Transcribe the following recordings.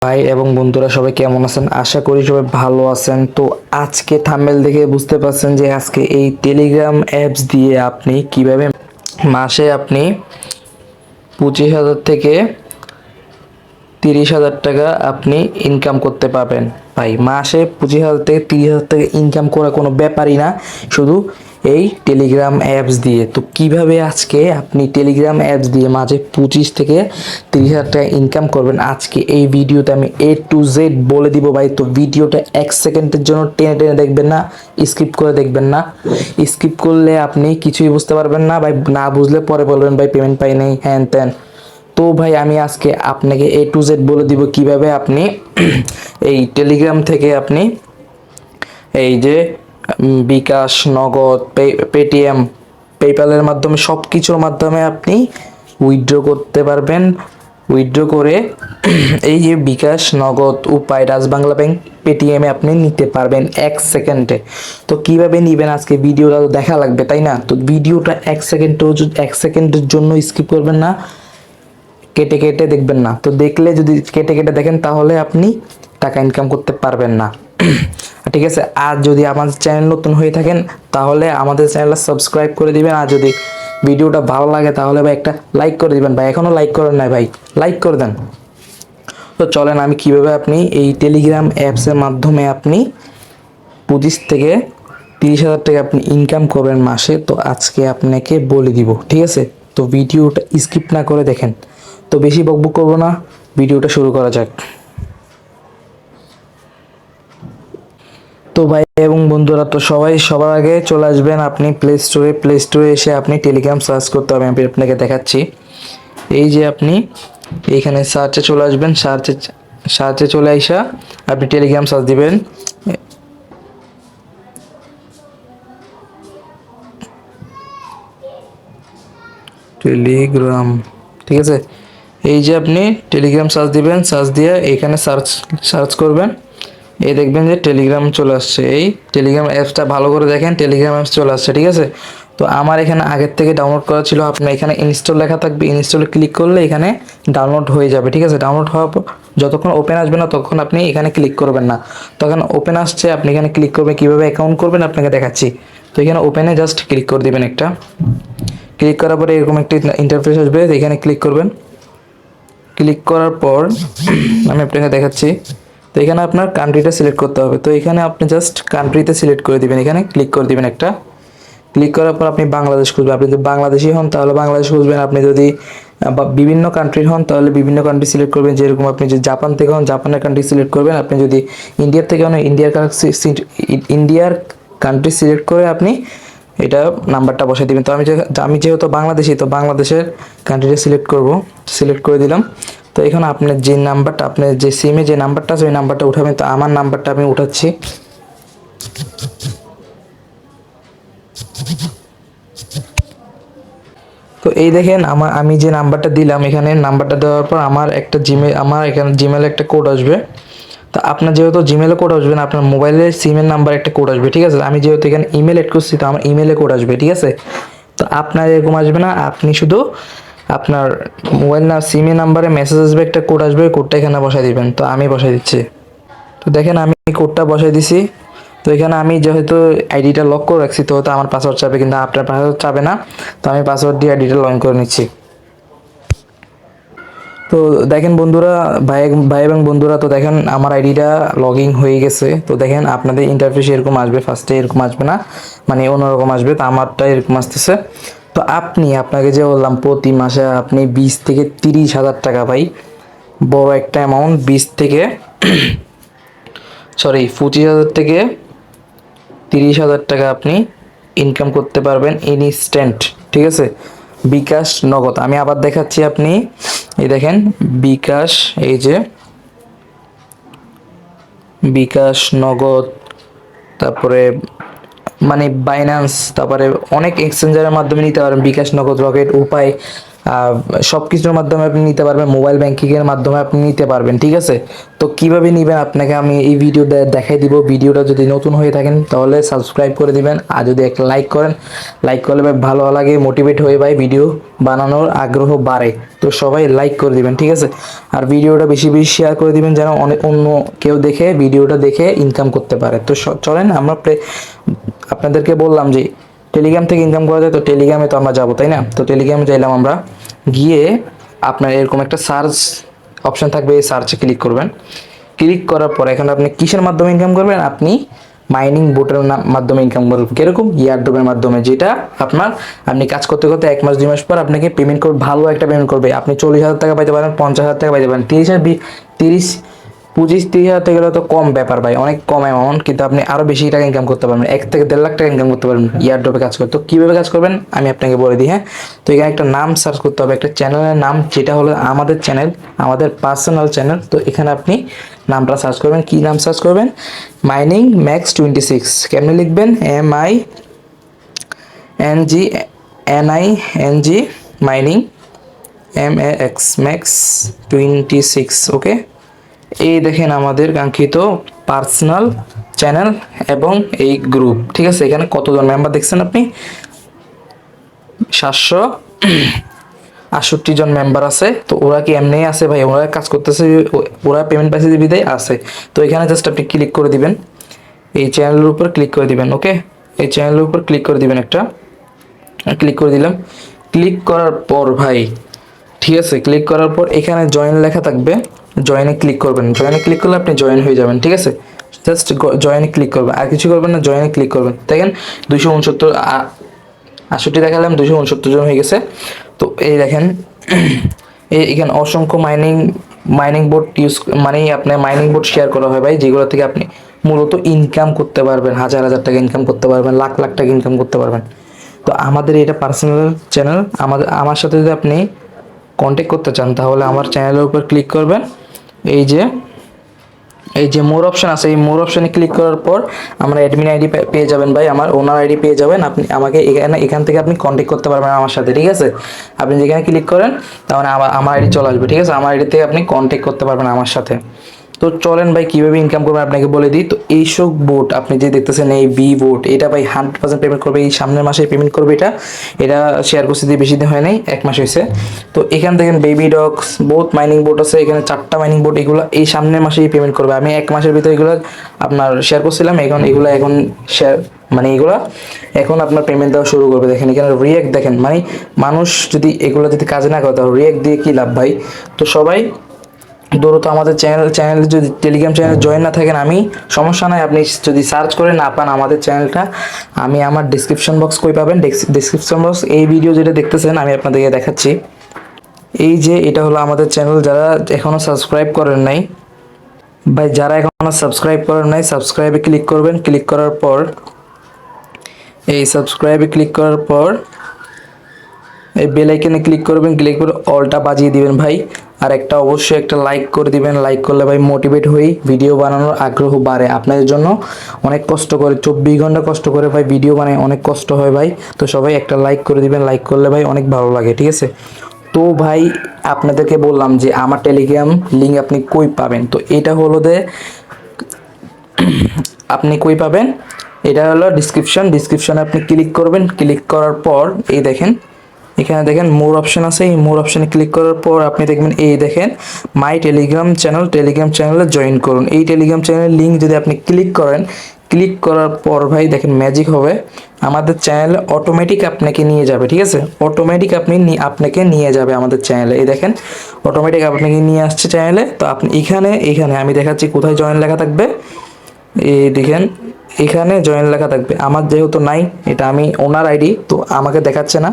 ভাই এবং বন্ধুরা সবাই কেমন আছেন? আশা করি সবাই ভালো আছেন। তো আজকে থাম্বনেল দেখে বুঝতে পারছেন যে আজকে এই টেলিগ্রাম অ্যাপস দিয়ে আপনি কিভাবে মাসে আপনি 25,000 থেকে 30,000 টাকা আপনি ইনকাম করতে পারবেন। ভাই মাসে 25,000 থেকে 30,000 টাকা ইনকাম করা কোনো ব্যাপারই না, শুধু এই টেলিগ্রাম অ্যাপস দিয়ে। তো কিভাবে আজকে আপনি টেলিগ্রাম অ্যাপস দিয়ে মাসে 25 থেকে 30,000 টাকা ইনকাম করবেন, আজকে এই ভিডিওতে আমি A to Z বলে দিব ভাই। তো ভিডিওটা 1 সেকেন্ডের জন্য টেনে টেনে দেখবেন না, স্কিপ করে দেখবেন না। স্কিপ করলে আপনি কিছুই বুঝতে পারবেন না ভাই, না বুঝলে পরে বলবেন ভাই পেমেন্ট পাই নাই হ্যান ত্যান। তো ভাই আমি আজকে আপনাকে A to Z বলে দিব কিভাবে আপনি এই টেলিগ্রাম থেকে আপনি এই যে বিকাশ, নগদ, পেটিএম, পেপ্যালের মাধ্যমে সব কিছুর মাধ্যমে আপনি উইথড্র করতে পারবেন। উইথড্র করে এই যে বিকাশ, নগদ, উপায়, রাজবাংলা ব্যাংক, পেটিএমে আপনি নিতে পারবেন 1 সেকেন্ডে। তো কিভাবে নিবেন আজকে ভিডিওটা দেখা লাগবে, তাই না? তো ভিডিওটা 1 সেকেন্ডের জন্য স্কিপ করবেন না, কেটে কেটে দেখবেন না। তো দেখলে যদি কেটে কেটে দেখেন তাহলে আপনি টাকা ইনকাম করতে পারবেন না। ঠিক আছে, আর যদি আমাদের চ্যানেল নতুন হয়ে থাকেন তাহলে আমাদের চ্যানেলটা সাবস্ক্রাইব করে দিবেন। আর যদি ভিডিওটা ভালো লাগে তাহলে ভাই একটা লাইক করে দিবেন। ভাই এখনো লাইক করেন নাই ভাই, লাইক করে দেন। তো চলেন আমি কিভাবে আপনি এই টেলিগ্রাম অ্যাপসের মাধ্যমে আপনি 25 থেকে 30,000 টাকা আপনি ইনকাম করবেন মাসে, তো আজকে আপনাকে বলে দিব, ঠিক আছে? তো ভিডিওটা স্কিপ না করে দেখেন। তো বেশি বকবক করবো না, ভিডিওটা শুরু করা যাক। তো ভাই এবং বন্ধুরা, তো সবাই সবার আগে চলে আসবেন আপনি প্লে স্টোরে এসে আপনি টেলিগ্রাম সার্চ করতে হবে। আমি আপনাকে দেখাচ্ছি। এই যে আপনি এইখানে সার্চে চলে আসবেন, সার্চে চলে আইসা আপনি টেলিগ্রাম সার্চ দিবেন। টেলিগ্রাম, ঠিক আছে? এই যে আপনি টেলিগ্রাম সার্চ দিবেন, সার্চ দিয়ে এখানে সার্চ করবেন। এই দেখবেন যে টেলিগ্রাম চলে আসছে। এই টেলিগ্রাম অ্যাপসটা ভালো করে দেখেন, টেলিগ্রাম অ্যাপস চলে আসছে, ঠিক আছে? তো আমার এখানে আগের থেকে ডাউনলোড করা ছিল। আপনার এখানে ইনস্টল লেখা থাকবে, ইনস্টলে ক্লিক করলে এখানে ডাউনলোড হয়ে যাবে, ঠিক আছে? ডাউনলোড হওয়ার পর যতক্ষণ ওপেন আসবে না ততক্ষণ আপনি এখানে ক্লিক করবেন না। তখন ওপেন আসছে, আপনি এখানে ক্লিক করবেন। কীভাবে অ্যাকাউন্ট করবেন আপনাকে দেখাচ্ছি। তো এখানে ওপেনে জাস্ট ক্লিক করে দিবেন একটা। ক্লিক করার পরে এরকম একটা ইন্টারফেস আসবে, এখানে ক্লিক করবেন। ক্লিক করার পর আমি আপনাকে দেখাচ্ছি। তো এখানে আপনার কান্ট্রিটা সিলেক্ট করতে হবে। তো এখানে আপনি জাস্ট কান্ট্রিতে সিলেক্ট করে দিবেন, এখানে ক্লিক করে দিবেন একটা। ক্লিক করার পর আপনি বাংলাদেশ খুঁজবেন। আপনি যদি বাংলাদেশি হন তাহলে বাংলাদেশ খুঁজবেন। আপনি যদি বিভিন্ন কান্ট্রির হন তাহলে বিভিন্ন কান্ট্রি সিলেক্ট করবেন। যেরকম আপনি যদি জাপান থেকে হন জাপানের কান্ট্রি সিলেক্ট করবেন। আপনি যদি ইন্ডিয়ার থেকে হন ইন্ডিয়ার কান্ট্রি সিলেক্ট করে আপনি এটা নাম্বারটা বসাই দিবেন। তো আমি যেহেতু বাংলাদেশি, তো বাংলাদেশের কান্ট্রিটা সিলেক্ট করব। সিলেক্ট করে দিলাম। তো এখানে আপনার যে নাম্বারটা, আপনার যে সিমে যে নাম্বারটা আছে ওই নাম্বারটা উঠাবেন। তো আমার নাম্বারটা আমি উঠাচ্ছি। তো এই দেখেন আমি যে নাম্বারটা দিলাম, এখানে নাম্বারটা দেওয়ার পর আমার এখানে জিমেলে একটা কোড আসবে। তো আপনার যেহেতু জিমেলে কোড আসবে না, আপনার মোবাইলের সিমের নাম্বার একটা কোড আসবে, ঠিক আছে? আমি যেহেতু এখানে ইমেল এড করছি তো আমার ইমেলে কোড আসবে, ঠিক আছে? তো আপনার এরকম আসবে না, আপনি শুধু আপনার মোবাইল না সিমের নাম্বারে মেসেজ আসবে, একটা কোড আসবে, কোডটা এখানে বসাই দিবেন। তো আমি বসাই দিচ্ছি। তো দেখেন আমি কোডটা বসাই দিছি। তো এখানে আমি যেহেতু আইডিটা লক করে রাখছি তো আমার পাসওয়ার্ড চাবে, কিন্তু আপনার পাসওয়ার্ড চাবে না। তো আমি পাসওয়ার্ড দিয়ে আইডিটা লগ ইন করে নিচ্ছি। তো দেখেন বন্ধুরা, ভাই এবং বন্ধুরা, তো দেখেন আমার আইডিটা লগ ইন হয়ে গেছে। তো দেখেন আপনাদের ইন্টারফেস এরকম আসবে, ফার্স্টে এরকম আসবে না, মানে অন্যরকম আসবে। তো আমারটা এরকম আসতেছে। তো আপনাকে যে বললাম প্রতি মাসে আপনি 20 থেকে 30,000 টাকা, ভাই বড় একটা অ্যামাউন্ট, 25,000 থেকে 30,000 টাকা আপনি ইনকাম করতে পারবেন ইনস্ট্যান্ট, ঠিক আছে? বিকাশ, নগদ, আমি আবার দেখাচ্ছি। আপনি এই দেখেন বিকাশ, এই যে বিকাশ, নগদ, তারপরে মানে বাইন্যান্স, তারপরে অনেক এক্সচেঞ্জারের মাধ্যমে নিতে পারেন। বিকাশ, নগদ, রকেট, উপায়, সব কিছুর মাধ্যমে আপনি নিতে পারবেন, মোবাইল ব্যাংকিংয়ের মাধ্যমে আপনি নিতে পারবেন, ঠিক আছে। তো কিভাবে নেবেন আপনাকে আমি এই ভিডিওটা দেখাই দিব। ভিডিওটা যদি নতুন হয়ে থাকেন তাহলে সাবস্ক্রাইব করে দিবেন, আর যদি একটা লাইক করেন, লাইক করলে ভাই ভালো লাগে, মোটিভেট হয়ে ভাই ভিডিও বানানোর আগ্রহ বাড়ে। তো সবাই লাইক করে দিবেন, ঠিক আছে। আর ভিডিওটা বেশি বেশি শেয়ার করে দিবেন যেন অনেক অন্য কেউ দেখে ভিডিওটা দেখে ইনকাম করতে পারে। তো চলেন আমরা আপনাদেরকে বললাম যে টেলিগ্রাম থেকে ইনকাম করা যায়, তো টেলিগ্রামে তো আমরা যাবো, তাই না। তো টেলিগ্রামে চাইলাম আমরা, গিয়ে আপনার এরকম একটা সার্চ অপশন থাকবে, এই সার্চে ক্লিক করবেন। ক্লিক করার পর এখানে আপনি কিসের মাধ্যমে ইনকাম করবেন, আপনি মাইনিং বোটের মাধ্যমে ইনকাম করবেন। কিরকম, ইয়ারড্রপের মাধ্যমে, যেটা আপনার আপনি কাজ করতে করতে 1 মাস 2 মাস পর আপনাকে পেমেন্ট করবে, ভালো একটা পেমেন্ট করবে। আপনি 40,000 টাকা পাইতে পারেন, 50,000 টাকা পাইতে পারেন, 25-30,000 টাকা তো কম ব্যাপার ভাই, অনেক কম অ্যামাউন্ট, কিন্তু আপনি আরো বেশি টাকা ইনকাম করতে পারবেন, 1 থেকে 1.5 লাখ টাকা ইনকাম করতে পারবেন ইয়ারড্রপে কাজ করে। তো কিভাবে কাজ করবেন আমি আপনাকে বলে দিই, হ্যাঁ। তো এখানে একটা নাম সার্চ করতে হবে, একটা চ্যানেলের নাম, যেটা হলো আমাদের চ্যানেল, আমাদের পার্সোনাল চ্যানেল। তো এখানে আপনি নামটা সার্চ করবেন। কি নাম সার্চ করবেন, মাইনিং ম্যাক্স 26। কেমনে লিখবেন, MING মাইনিং MAX ম্যাক্স 26। ওকে, এই দেখেন আমাদের কাঙ্ক্ষিত পার্সোনাল চ্যানেল এবং এই গ্রুপ, ঠিক আছে। এখানে কতজন মেম্বার দেখছেন আপনি, 768 জন মেম্বার আছে। তো ওরা কি এমনি আছে ভাই, ওরা কাজ করতেছে, ওরা পেমেন্ট পাইছে বিদায় আছে। তো এখানে জাস্ট আপনি ক্লিক করে দিবেন, এই চ্যানেলের উপর ক্লিক করে দিবেন। ওকে, এই চ্যানেলের উপর ক্লিক করে দিবেন, একটা ক্লিক করে দিলাম। ক্লিক করার পর ভাই, ঠিক আছে, ক্লিক করার পর এখানে জয়েন লেখা থাকবে, জয়েনে ক্লিক করবেন। জয়েনে ক্লিক করলে আপনি জয়েন হয়ে যাবেন, ঠিক আছে। জাস্ট জয়েনে ক্লিক করবেন, আর কিছু করবেন না, জয়েনে ক্লিক করবেন। দেখেন 269 দেখালাম, 269 জন হয়ে গেছে। তো এই দেখেন এখানে অসংখ্য মাইনিং বোর্ড ইউজ, মানে আপনার মাইনিং বোর্ড শেয়ার করা হয় ভাই, যেগুলো থেকে আপনি মূলত ইনকাম করতে পারবেন, হাজার হাজার টাকা ইনকাম করতে পারবেন, লাখ লাখ টাকা ইনকাম করতে পারবেন। তো আমাদের এটা পার্সোনাল চ্যানেল, আমার সাথে যদি আপনি কন্ট্যাক্ট করতে চান তাহলে আমার চ্যানেলের উপর ক্লিক করবেন। এই যে মোর অপশন আছে, এই মোর অপশনে ক্লিক করার পর আমরা অ্যাডমিন আইডি পেয়ে যাবেন ভাই, আমার ওনার আইডি পেয়ে যাবেন। আপনি আমাকে এখান থেকে আপনি কন্ট্যাক্ট করতে পারবেন আমার সাথে, ঠিক আছে। আপনি যেখানে ক্লিক করেন তাহলে আমার আইডি চলে আসবে, ঠিক আছে। আমার আইডি থেকে আপনি কন্ট্যাক্ট করতে পারবেন আমার সাথে। তো চলেন ভাই কিভাবে ইনকাম করবেন আপনাকে বলে দিই। তো এইসব বোট আপনি যে দেখতেছেন, এই বি বোট, এটা ভাই 100% পেমেন্ট করবে, এই সামনের মাসে পেমেন্ট করবে। এটা শেয়ার করতে দিয়ে বেশি দিন হয় নাই, 1 মাস হয়েছে। তো এখান থেকে বেবি ডগস বহুত মাইনিং বোট আছে, এখানে 4টা মাইনিং বোট, এগুলো এই সামনের মাসেই পেমেন্ট করবে। আমি 1 মাসের ভিতরে এগুলো আপনার শেয়ার করছিলাম, এগুলো এখন শেয়ার, মানে এগুলো এখন আপনার পেমেন্ট দেওয়া শুরু করবে। দেখেন এখানে রিয়েক্ট দেখেন, মানে মানুষ যদি এগুলো যদি কাজে না করে তাহলে রিয়েক্ট দিয়ে কি লাভ ভাই। তো সবাই দ্রুত আমাদের চ্যানেল যদি টেলিগ্রাম চ্যানেল জয়েন না থাকেন, আমি সমস্যা নাই, আপনি যদি সার্চ করে না পান আমাদের চ্যানেলটা, আমি আমার ডিসক্রিপশন বক্স কই পাবেন, ডিসক্রিপশন বক্স, এই ভিডিও যেটা দেখতেছেন আমি আপনাদেরকে দেখাচ্ছি। এই যে এটা হলো আমাদের চ্যানেল, যারা এখনো সাবস্ক্রাইব করেন নাই ভাই, যারা এখনো সাবস্ক্রাইব করেন নাই, সাবস্ক্রাইবে ক্লিক করবেন। ক্লিক করার পর এই সাবস্ক্রাইবে ক্লিক করার পর এই বেল আইকনে ক্লিক করবেন, ক্লিক করে অলটা বাজিয়ে দিবেন ভাই। আর অবশ্যই একটা লাইক করে দিবেন, লাইক করলে ভাই মোটিভেট হই, ভিডিও বানানোর আগ্রহ বাড়ে। আপনাদের জন্য অনেক কষ্ট করে 24 ঘন্টা কষ্ট করে ভাই ভিডিও বানাই, অনেক কষ্ট হয় ভাই। তো সবাই একটা লাইক করে দিবেন, লাইক করলে ভাই অনেক ভালো লাগে, ঠিক আছে। তো ভাই আপনাদেরকে বললাম যে আমার টেলিগ্রাম লিঙ্ক আপনি কই পাবেন। তো এটা হলো আপনি কই পাবেন, এটা হলো ডিসক্রিপশনে আপনি ক্লিক করবেন। ক্লিক করার পর এই দেখেন, এখানে দেখেন মোর অপশন আছে, এই মোর অপশনে ক্লিক করার পর আপনি দেখবেন, এই দেখেন মাই টেলিগ্রাম চ্যানেলে জয়েন করুন। এই টেলিগ্রাম চ্যানেলের লিঙ্ক যদি আপনি ক্লিক করেন, ক্লিক করার পর ভাই দেখেন ম্যাজিক হবে, আমাদের চ্যানেলে অটোমেটিক আপনাকে নিয়ে যাবে, ঠিক আছে। অটোমেটিক আপনাকে নিয়ে যাবে আমাদের চ্যানেলে, এই দেখেন অটোমেটিক আপনাকে নিয়ে আসছে চ্যানেলে। তো আপনি এখানে আমি দেখাচ্ছি কোথায় জয়েন লেখা থাকবে, এই দেখেন এখানে জয়েন লেখা থাকবে। আমার যেহেতু নাই, এটা আমি ওনার আইডি, তো আমাকে দেখাচ্ছে না।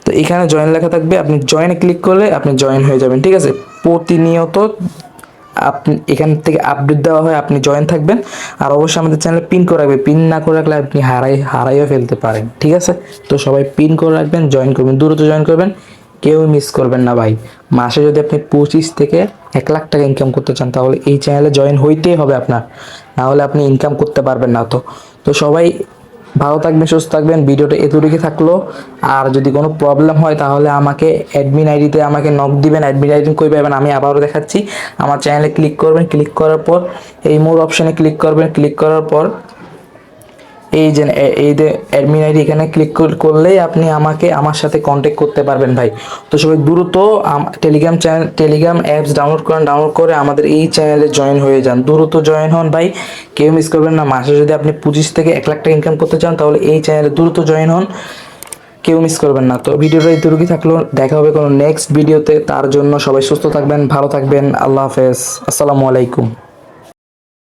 তো এখানে জয়েন লেখা থাকবে, আপনি জয়েনে ক্লিক করলে আপনি জয়েন হয়ে যাবেন, ঠিক আছে। প্রতিনিয়ত আপনি এখান থেকে আপডেট দেওয়া হয়, আপনি জয়েন থাকবেন। আর অবশ্যই আমাদের চ্যানেলে পিন করে রাখবেন, পিন না করে রাখলে আপনি হারাইও ফেলতে পারেন, ঠিক আছে। তো সবাই পিন করে রাখবেন, জয়েন করবেন, দ্রুত জয়েন করবেন, কেউ মিস করবেন না ভাই। মাসে যদি আপনি 25 থেকে 1 লাখ টাকা ইনকাম করতে চান তাহলে এই চ্যানেলে জয়েন হইতেই হবে আপনার, না হলে আপনি ইনকাম করতে পারবেন না। তো সবাই ভালো থাকবেন, সুস্থ থাকবেন। ভিডিওটা এতটুকু থাকলো। আর যদি কোনো প্রবলেম হয় তাহলে আমাকে অ্যাডমিন আইডিতে আমাকে নক দিবেন। অ্যাডমিন আইডি কই পাবেন আমি আবারও দেখাচ্ছি। আমার চ্যানেলে ক্লিক করবেন, ক্লিক করার পর এই মোর অপশানে ক্লিক করবেন, ক্লিক করার পর এই যে এই যে অ্যাডমিন আইডি এখানে ক্লিক করলেই আপনি আমাকে আমার সাথে কন্ট্যাক্ট করতে পারবেন ভাই। তো সবাই দ্রুত Telegram channel, Telegram apps download করেন, ডাউনলোড করে আমাদের এই চ্যানেলে জয়েন হয়ে যান। দ্রুত জয়েন হন ভাই, কেউ মিস করবেন না। মাসে যদি আপনি 25 থেকে 1 লাখ টাকা ইনকাম করতে চান তাহলে এই চ্যানেলে দ্রুত জয়েন হন, কেউ মিস করবেন না। তো ভিডিওটা এতটুকুই থাকলো, দেখা হবে কোনো নেক্সট ভিডিওতে। তার জন্য সবাই সুস্থ থাকবেন, ভালো থাকবেন। আল্লাহ হাফেজ, আসসালামু আলাইকুম।